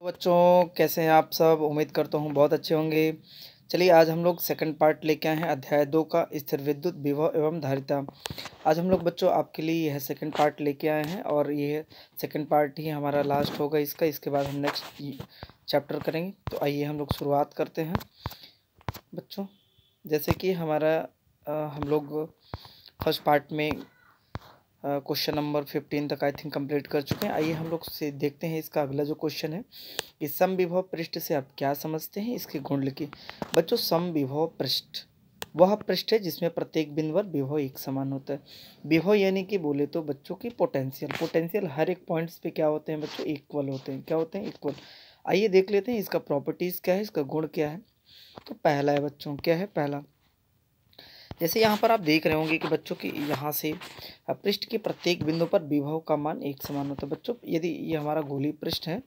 बच्चों कैसे हैं आप सब। उम्मीद करता हूँ बहुत अच्छे होंगे। चलिए आज हम लोग सेकंड पार्ट लेके आए हैं अध्याय 2 का स्थिर विद्युत विभव एवं धारिता। आज हम लोग बच्चों आपके लिए यह सेकंड पार्ट लेके आए हैं और ये सेकंड पार्ट ही हमारा लास्ट होगा इसका। इसके बाद हम नेक्स्ट चैप्टर करेंगे। तो आइए हम लोग शुरुआत करते हैं बच्चों। जैसे कि हमारा हम लोग फर्स्ट पार्ट में क्वेश्चन नंबर 15 तक आई थिंक कंप्लीट कर चुके हैं। आइए हम लोग से देखते हैं इसका अगला जो क्वेश्चन है कि समविभव पृष्ठ से आप क्या समझते हैं, इसके गुण लिखिए। बच्चों समविभव पृष्ठ वह पृष्ठ है जिसमें प्रत्येक बिंदु पर विभव एक समान होता है। विभव यानी कि बोले तो बच्चों की पोटेंशियल हर एक पॉइंट्स पे क्या होते हैं बच्चों, इक्वल होते हैं। क्या होते हैं? इक्वल। आइए देख लेते हैं इसका प्रॉपर्टीज़ क्या है, इसका गुण क्या है। तो पहला है बच्चों, क्या है पहला, जैसे यहाँ पर आप देख रहे होंगे कि बच्चों की यहाँ से पृष्ठ के प्रत्येक बिंदु पर विभव का मान एक समान होता है। बच्चों यदि ये हमारा गोलीय पृष्ठ है,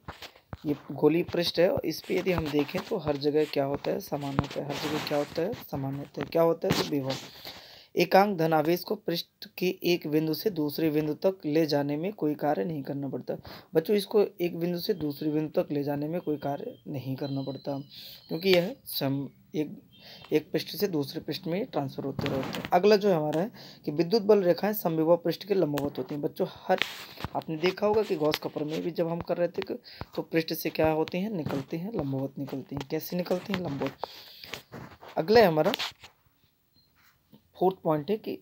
ये गोलीय पृष्ठ है और इस पे यदि हम देखें तो हर जगह क्या होता है, समान होता है। हर जगह क्या होता है, समान होता है। क्या होता है? तो विभव। एकांक धनावेश को पृष्ठ के एक बिंदु से दूसरे बिंदु तक ले जाने में कोई कार्य नहीं करना पड़ता। बच्चों इसको एक बिंदु से दूसरे बिंदु तक ले जाने में कोई कार्य नहीं करना पड़ता, क्योंकि यह एक पृष्ठ से दूसरे पृष्ठ में ट्रांसफर होते रहते हैं। अगला जो हमारा है कि विद्युत बल रेखाएं समविभव पृष्ठ के लंबवत होती हैं। बच्चों हर आपने देखा होगा कि गॉस का प्रमेय भी जब हम कर रहे थे तो पृष्ठ से क्या होती हैं, निकलती हैं, लंबवत निकलती हैं। कैसे निकलती हैं? लंबवत। अगला है हमारा फोर्थ पॉइंट है कि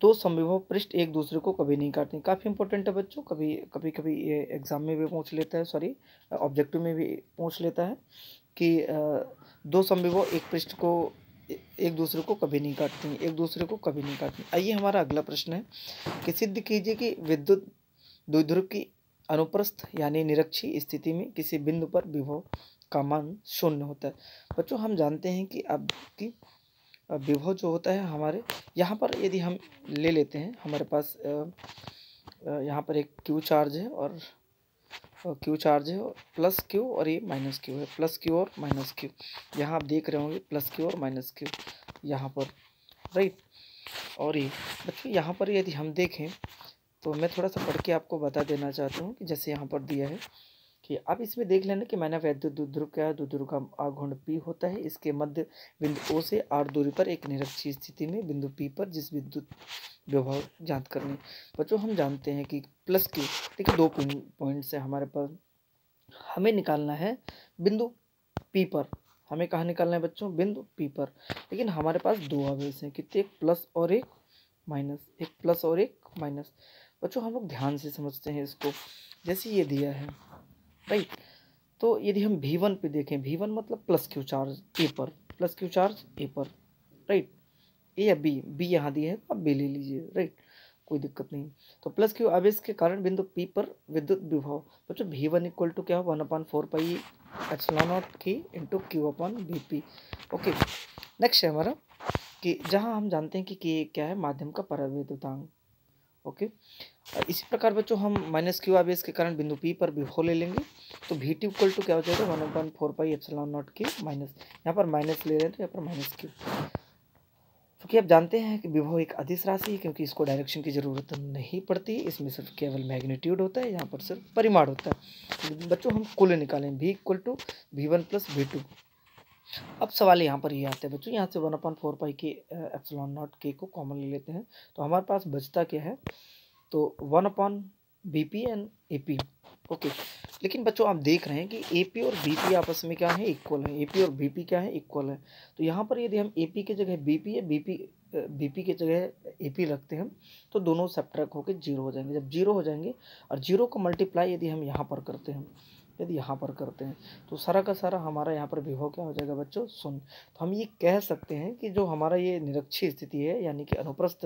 दो समविभव पृष्ठ एक दूसरे को कभी नहीं काटते। काफ़ी इंपॉर्टेंट है बच्चों। कभी ये एग्जाम में भी पूछ लेता है, सॉरी ऑब्जेक्टिव में भी पूछ लेता है कि दो समविभव एक पृष्ठ को एक दूसरे को कभी नहीं काटती, एक दूसरे को कभी नहीं काटती। आइए हमारा अगला प्रश्न है कि सिद्ध कीजिए कि विद्युत द्विध्रुव की अनुप्रस्थ यानी निरक्षीय स्थिति में किसी बिंदु पर विभव का मान शून्य होता है। बच्चों हम जानते हैं कि अब की विभव जो होता है हमारे यहाँ पर यदि हम ले लेते हैं, हमारे पास यहाँ पर एक क्यू चार्ज है और क्यू चार्ज है, प्लस क्यू और ये माइनस क्यू है, प्लस क्यू और माइनस क्यू। यहाँ आप देख रहे होंगे प्लस क्यू और माइनस क्यू यहाँ पर, राइट। और ये बच्चों यहाँ पर यदि हम देखें तो मैं थोड़ा सा पढ़ के आपको बता देना चाहता हूँ कि जैसे यहाँ पर दिया है कि आप इसमें देख लेना कि मैंने वैद्युत द्विध्रुव क्या है, द्विध्रुव का आघूर्ण P होता है। इसके मध्य बिंदु O से R दूरी पर एक निरक्षीय स्थिति में बिंदु P पर जिस विद्युत विभव ज्ञात करनी। बच्चों हम जानते हैं कि प्लस Q, देखिए दो पॉइंट से हमारे पास हमें निकालना है बिंदु P पर। हमें कहाँ निकालना है बच्चों? बिंदु P पर। लेकिन हमारे पास दो आवेश हैं, कितने? एक प्लस और एक माइनस, एक प्लस और एक माइनस। बच्चों हम लोग ध्यान से समझते हैं इसको। जैसे ये दिया है, राइट, तो यदि हम V1 पे देखें, V1 मतलब प्लस क्यू चार्ज ए पर, प्लस क्यू चार्ज ए पर, राइट। ए या बी यहाँ दिया है तो आप बी ले लीजिए, राइट, कोई दिक्कत नहीं। तो प्लस क्यू आवेश के कारण बिंदु P पर विद्युत विभव बच्चों V1 इक्वल टू क्या हो, 1/4 एप्सिलॉन नॉट की into Q upon Vp। Okay, next है हमारा कि जहाँ हम जानते हैं कि क्या है, माध्यम का पराविद्युतांक। ओके, इसी प्रकार बच्चों हम माइनस क्यू आवेश के कारण बिंदु P पर विभव ले लेंगे तो Vt इक्वल टू क्या हो जाएगा, 1/4 एप्सिलॉन नॉट के माइनस, यहाँ पर माइनस ले रहे हैं तो यहाँ पर माइनस क्यू। क्योंकि आप जानते हैं कि विभव एक अदिश राशि है, क्योंकि इसको डायरेक्शन की ज़रूरत नहीं पड़ती, इसमें सिर्फ केवल मैग्नीट्यूड होता है, यहाँ पर सिर्फ परिमाण होता है। बच्चों हम कुल निकालें, V equal to V1 plus V2। अब सवाल यहाँ पर ये आता है बच्चों, यहाँ से 1/4 के एप्सिलॉन नॉट के को कॉमन ले लेते हैं तो हमारे पास बचता क्या है, तो 1/BP एंड AP। ओके, लेकिन बच्चों आप देख रहे हैं कि AP और BP आपस में क्या है, इक्वल है। AP और BP क्या है, इक्वल है। तो यहाँ पर यदि हम AP की जगह BP या BP की जगह AP रखते हैं तो दोनों सब्ट्रैक्ट होकर 0 हो जाएंगे। जब 0 हो जाएंगे और 0 को मल्टीप्लाई यदि हम यहाँ पर करते हैं, यदि यहाँ पर करते हैं तो सारा का सारा हमारा यहाँ पर विभव क्या हो जाएगा बच्चों, शून्य। तो हम ये कह सकते हैं कि जो हमारा ये निरक्षीय स्थिति है, यानी कि अनुप्रस्थ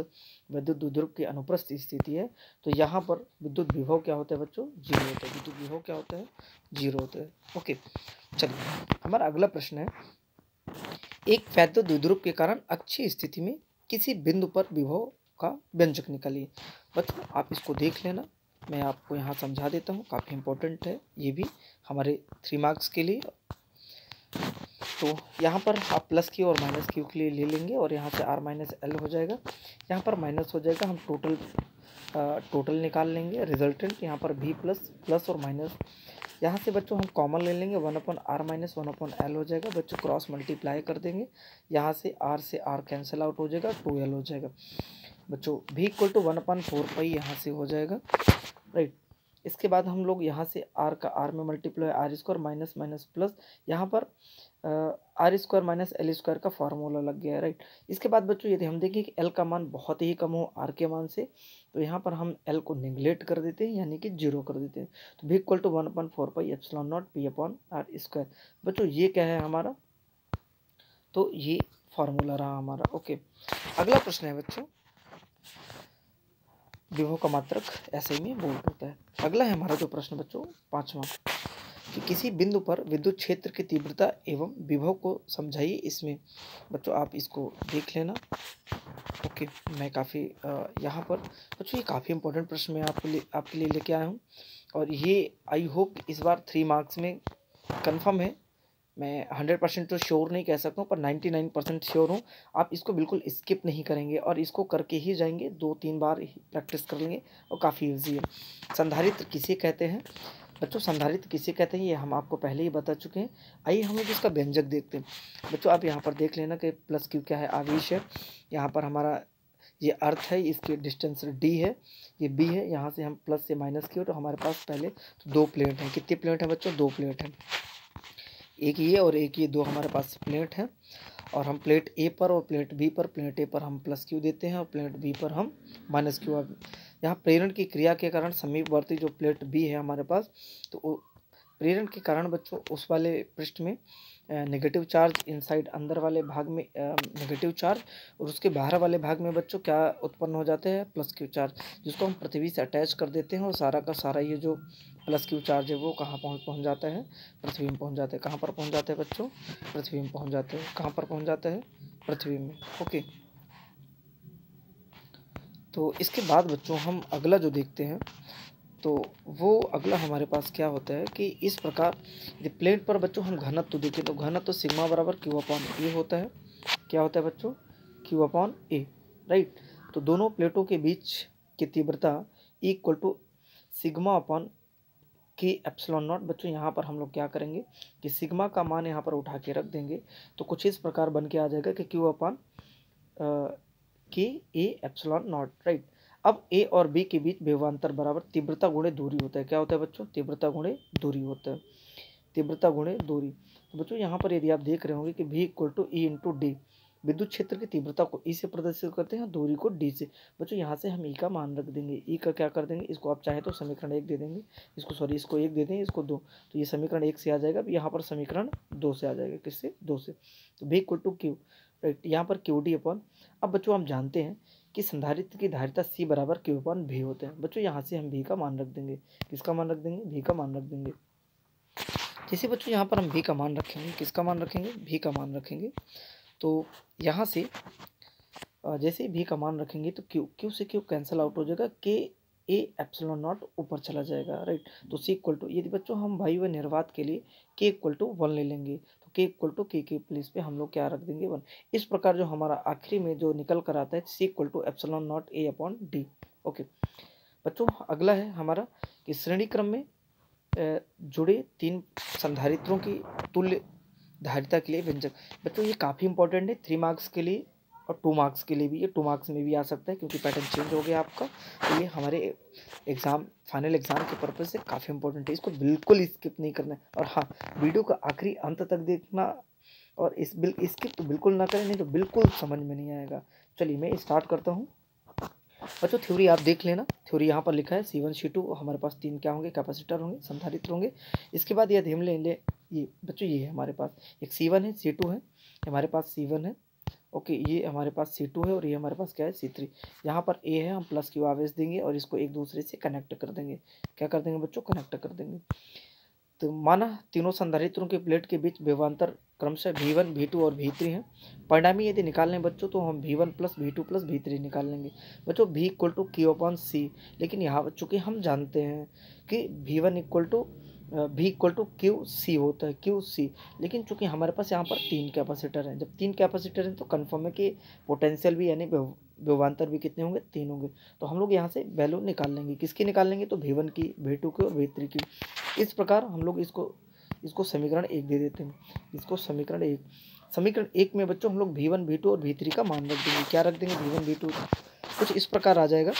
विद्युत द्विध्रुव की अनुप्रस्थ स्थिति है, तो यहाँ पर विद्युत विभव क्या होता है बच्चों, 0 होता है। विद्युत विभव क्या होता है, 0 होता है। ओके, चलिए हमारा अगला प्रश्न है, एक वैद्युत द्विध्रुव के कारण अक्षीय स्थिति में किसी बिंदु पर विभव का व्यंजक निकालिए। बच्चों आप इसको देख लेना, मैं आपको यहाँ समझा देता हूँ, काफ़ी इंपॉर्टेंट है ये भी हमारे 3 मार्क्स के लिए। तो यहाँ पर आप प्लस क्यू और माइनस क्यू के लिए ले लेंगे और यहाँ से R माइनस L हो जाएगा, यहाँ पर माइनस हो जाएगा, हम टोटल निकाल लेंगे रिजल्टेंट। यहाँ पर V प्लस और माइनस यहाँ से बच्चों हम कॉमन ले लेंगे, 1/r माइनस 1/l हो जाएगा बच्चों, क्रॉस मल्टीप्लाई कर देंगे, यहाँ से r कैंसिल आउट हो जाएगा, 2l हो जाएगा बच्चों। v इक्वल टू 1/4 पाई यहाँ से हो जाएगा, राइट। इसके बाद हम लोग यहाँ से r का r में multiply, R square minus minus plus, यहाँ पर R square minus L square का फार्मूला लग गया है, राइट। इसके बाद बच्चों यदि हम देखें कि एल का मान बहुत ही कम हो आर के मान से, तो यहाँ पर हम एल को निगलेक्ट कर देते हैं, यानी कि 0 कर देते हैं। तो v equal to 1/4 pi epsilon naught P upon R square बच्चों, ये क्या है हमारा, तो ये फार्मूला रहा हमारा। ओके, अगला प्रश्न है बच्चों, विभव का मात्रक ऐसे में बोल्ट होता है। अगला है हमारा जो प्रश्न बच्चों 5वां, कि किसी बिंदु पर विद्युत क्षेत्र की तीव्रता एवं विभव को समझाइए। इसमें बच्चों आप इसको देख लेना। ओके, मैं काफ़ी यहाँ पर बच्चों ये काफ़ी इंपॉर्टेंट प्रश्न मैं आपके लिए लेके आया हूँ, और ये आई होप इस बार 3 मार्क्स में कंफर्म है। मैं 100% तो श्योर नहीं कह सकता हूँ, पर 99% श्योर हूँ। आप इसको बिल्कुल स्किप नहीं करेंगे और इसको करके ही जाएंगे, 2-3 बार ही प्रैक्टिस कर लेंगे और काफ़ी ईजी है। संधारित्र किसे कहते हैं बच्चों, संधारित्र किसे कहते हैं ये हम आपको पहले ही बता चुके हैं। आइए हम लोग इसका व्यंजक देखते हैं बच्चों। आप यहाँ पर देख लेना कि प्लस क्यू क्या है, आवेश है। यहाँ पर हमारा ये अर्थ है, इसकी डिस्टेंस डी है, ये बी है। यहाँ से हम प्लस से माइनस किए तो हमारे पास पहले तो 2 प्लेट हैं। कितनी प्लेट हैं बच्चों, 2 प्लेट हैं, एक ये और एक ये, 2 हमारे पास प्लेट हैं। और हम प्लेट ए पर और प्लेट बी पर, प्लेट ए पर हम प्लस क्यू देते हैं और प्लेट बी पर हम माइनस क्यू। अब यहाँ प्रेरण की क्रिया के कारण समीपवर्ती जो प्लेट बी है हमारे पास, तो प्रेरण के कारण बच्चों उस वाले पृष्ठ में नेगेटिव चार्ज, इनसाइड अंदर वाले भाग में नेगेटिव चार्ज, और उसके बाहर वाले भाग में बच्चों क्या उत्पन्न हो जाते हैं, प्लस क्यू चार्ज, जिसको हम पृथ्वी से अटैच कर देते हैं। और सारा का सारा ये जो प्लस क्यू चार्ज है वो कहाँ पहुँच जाता है, पृथ्वी में पहुँच जाते हैं। कहाँ पर पहुँच जाते हैं बच्चों, पृथ्वी में पहुँच जाते हैं। कहाँ पर पहुँच जाता है, पृथ्वी में। ओके, तो इसके बाद बच्चों हम अगला जो देखते हैं, तो वो अगला हमारे पास क्या होता है कि इस प्रकार यदि प्लेट पर बच्चों हम घनत्व तो देखें, तो घनत्व तो सिग्मा बराबर क्यू अपॉन ए होता है। क्या होता है बच्चों, क्यू अपॉन ए, राइट। तो दोनों प्लेटों के बीच की तीव्रता इक्वल टू सिग्मा अपॉन के एप्सिलॉन नॉट। बच्चों यहाँ पर हम लोग क्या करेंगे कि सिग्मा का मान यहाँ पर उठा के रख देंगे, तो कुछ इस प्रकार बन के आ जाएगा कि क्यू अपॉन के ए एप्सिलॉन नॉट, राइट। अब ए और बी के बीच विभवांतर बराबर तीव्रता गुणे दूरी होता है। क्या होता है बच्चों, तीव्रता गुणे दूरी होता है, तीव्रता गुणे दूरी। तो बच्चों यहाँ पर यदि आप देख रहे होंगे कि v equal to E into D, विद्युत क्षेत्र की तीव्रता को ई से प्रदर्शित करते हैं, दूरी को डी से। बच्चों यहाँ से हम ई का मान रख देंगे, ई का क्या कर देंगे, इसको आप चाहे तो समीकरण 1 दे देंगे, इसको 1 दे देंगे, इसको 2, तो ये समीकरण 1 से आ जाएगा, यहाँ पर समीकरण 2 से आ जाएगा। किससे, 2 से। तो v equal to Q, right, यहाँ पर क्यू डी अपॉन। अब बच्चों हम जानते हैं कि संधारित्र की धारिता C बराबर क्यू अपॉन भी होते हैं। बच्चों यहाँ से हम भी का मान रख देंगे, किसका मान रख देंगे, भी का मान रख देंगे। जैसे बच्चों यहाँ पर हम भी का मान रखेंगे, किसका मान रखेंगे, भी का मान रखेंगे। तो यहाँ से जैसे भी का मान रखेंगे तो क्यू से क्यू कैंसिल आउट हो जाएगा, के ए एप्सिलॉन नॉट ऊपर चला जाएगा, राइट। तो C इक्वल टू, यदि बच्चों हम वायु व निर्वात के लिए K इक्वल टू 1 ले लेंगे, तो K इक्वल टू के प्लेस पे हम लोग क्या रख देंगे, 1। इस प्रकार जो हमारा आखिरी में जो निकल कर आता है C equal to epsilon naught A upon D. Okay बच्चों, अगला है हमारा कि श्रेणी क्रम में जुड़े 3 संधारित्रों की तुल्य धारिता के लिए व्यंजक। बच्चों ये काफ़ी इंपॉर्टेंट है 3 मार्क्स के लिए और 2 मार्क्स के लिए भी, ये 2 मार्क्स में भी आ सकता है क्योंकि पैटर्न चेंज हो गया आपका। तो ये हमारे एग्ज़ाम, फाइनल एग्ज़ाम के पर्पज़ से काफ़ी इंपॉर्टेंट है, इसको बिल्कुल स्किप नहीं करना है। और हाँ, वीडियो का आखिरी अंत तक देखना, और स्किप तो बिल्कुल ना करें, नहीं तो बिल्कुल समझ में नहीं आएगा। चलिए मैं स्टार्ट करता हूँ बच्चों। थ्योरी आप देख लेना, थ्योरी यहाँ पर लिखा है C1 C2, हमारे पास 3 क्या होंगे, कैपेसिटर होंगे, संधारित्र होंगे। इसके बाद यदि हम ले ये बच्चों, ये है हमारे पास एक C1 है, C2 है, हमारे पास C1 है, ओके, ये हमारे पास C2 है और ये हमारे पास क्या है, C3। यहाँ पर A है, हम प्लस क्यू आवेश देंगे और इसको एक दूसरे से कनेक्ट कर देंगे। क्या कर देंगे बच्चों, कनेक्ट कर देंगे। तो माना तीनों संधारित्रों के प्लेट के बीच विभवांतर क्रमशः V1 V2 और V3 है। परिणामी यदि निकालने बच्चों तो हम V1 plus V2 plus V3 निकाल लेंगे बच्चों, V equal to Q upon C. लेकिन यहाँ चूँकि हम जानते हैं कि V1 equal to V equal to Q C होता है, क्यू सी। लेकिन चूँकि हमारे पास यहाँ पर 3 कैपेसिटर हैं, जब 3 कैपेसिटर हैं तो कन्फर्म है कि पोटेंशियल भी यानी विभवांतर भी कितने होंगे, 3 होंगे। तो हम लोग यहाँ से वैल्यू निकाल लेंगे, किसकी निकाल लेंगे, तो V1 की, V2 की और V3 की। इस प्रकार हम लोग इसको समीकरण 1 दे देते हैं, इसको समीकरण 1। समीकरण 1 में बच्चों हम लोग V1 V2 और V3 का मान रख देंगे। क्या रख देंगे, V1 V2 कुछ इस प्रकार आ जाएगा।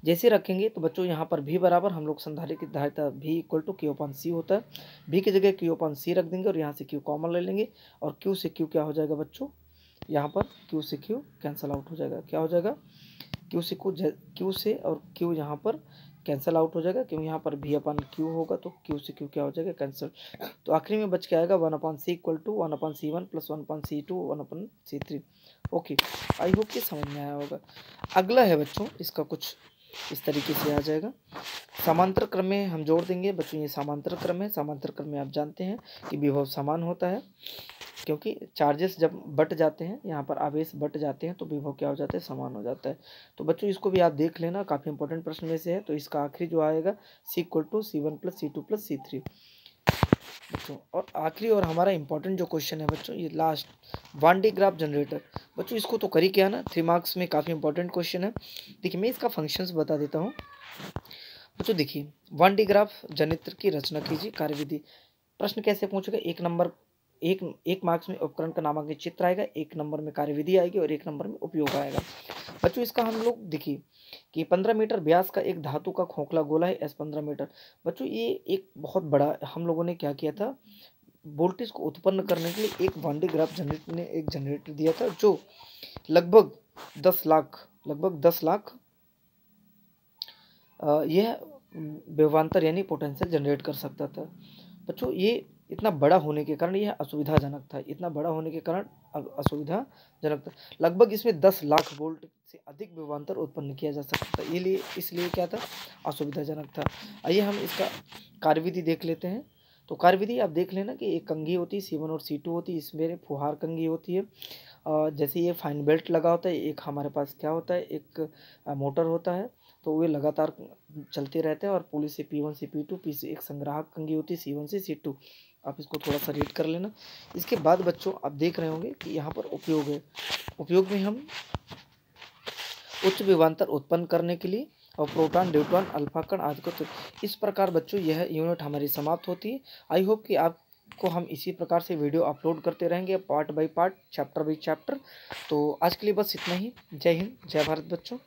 जैसे रखेंगे तो बच्चों यहाँ पर V बराबर हम लोग संधारित्र की धारिता V इक्वल टू Q/C होता है। V की जगह Q/C रख देंगे और यहाँ से Q कॉमन ले लेंगे और Q से Q क्या हो जाएगा बच्चों, यहाँ पर Q से Q कैंसल आउट हो जाएगा। क्या हो जाएगा, Q से और Q यहाँ पर कैंसिल आउट हो जाएगा, क्योंकि यहाँ पर V/Q होगा तो Q से Q क्या हो जाएगा, कैंसिल। तो आखिरी में बच के आएगा 1/C equal to 1/C1 plus 1/C2 1/C3। Okay, I hope कि समझ में आया होगा। अगला है बच्चों, इसका कुछ इस तरीके से आ जाएगा। समांतर क्रम में हम जोड़ देंगे बच्चों, ये समांतर क्रम है। समांतर क्रम में आप जानते हैं कि विभव समान होता है, क्योंकि चार्जेस जब बट जाते हैं, यहाँ पर आवेश बट जाते हैं तो विभव क्या हो जाता है, समान हो जाता है। तो बच्चों इसको भी आप देख लेना, काफ़ी इंपॉर्टेंट प्रश्न में से है। तो इसका आखिरी जो आएगा C equal to C1 plus C2 plus C3 बच्चों। और आखिरी और हमारा इंपॉर्टेंट जो क्वेश्चन है बच्चों, ये last, one day graph generator. बच्चों इसको तो करी क्या ना, 3 मार्क्स में काफ़ी इंपॉर्टेंट क्वेश्चन है। देखिए मैं इसका फंक्शंस बता देता हूँ बच्चों। देखिए 1D ग्राफ जनरेटर की रचना कीजिए, कार्यविधि। प्रश्न कैसे पूछेगा, एक मार्क्स में उपकरण का नामांकित चित्र आएगा, 1 नंबर में कार्यविधि आएगी और 1 नंबर में उपयोग आएगा। बच्चों इसका हम लोग देखिए कि 15 मीटर व्यास का एक धातु का खोखला गोला है S 15 मीटर। बच्चों ये एक बहुत बड़ा, हम लोगों ने क्या किया था, वोल्टेज को उत्पन्न करने के लिए एक 1D ग्राफ जनरेटर ने एक जनरेटर दिया था, जो लगभग 10 लाख यह विभवांतर यानी पोटेंशियल जनरेट कर सकता था। बच्चों ये इतना बड़ा होने के कारण यह असुविधाजनक था, असुविधाजनक था। लगभग इसमें 10 लाख वोल्ट से अधिक विभवांतर उत्पन्न किया जा सकता था, इसलिए क्या था, असुविधाजनक था। आइए हम इसका कार्यविधि देख लेते हैं। तो कार्यविधि आप देख लेना कि एक कंघी होती है C1 और C2 होती है, इसमें फुहार कंघी होती है। जैसे ये फाइन बेल्ट लगा होता है, एक हमारे पास क्या होता है, एक मोटर होता है, तो वे लगातार चलते रहते हैं। और पुली से P1 से P2, P से एक संग्राहक कंघी होती है C1 से C2। आप इसको थोड़ा सा रीड कर लेना। इसके बाद बच्चों आप देख रहे होंगे कि यहाँ पर उपयोग है। उपयोग में हम उच्च विभवांतर उत्पन्न करने के लिए और प्रोटॉन, न्यूट्रॉन, अल्फा कण आदि को, तो इस प्रकार बच्चों यह यूनिट हमारी समाप्त होती है। आई होप कि आपको हम इसी प्रकार से वीडियो अपलोड करते रहेंगे, part by part, chapter by chapter. तो आज के लिए बस इतना ही। जय हिंद, जय भारत बच्चों।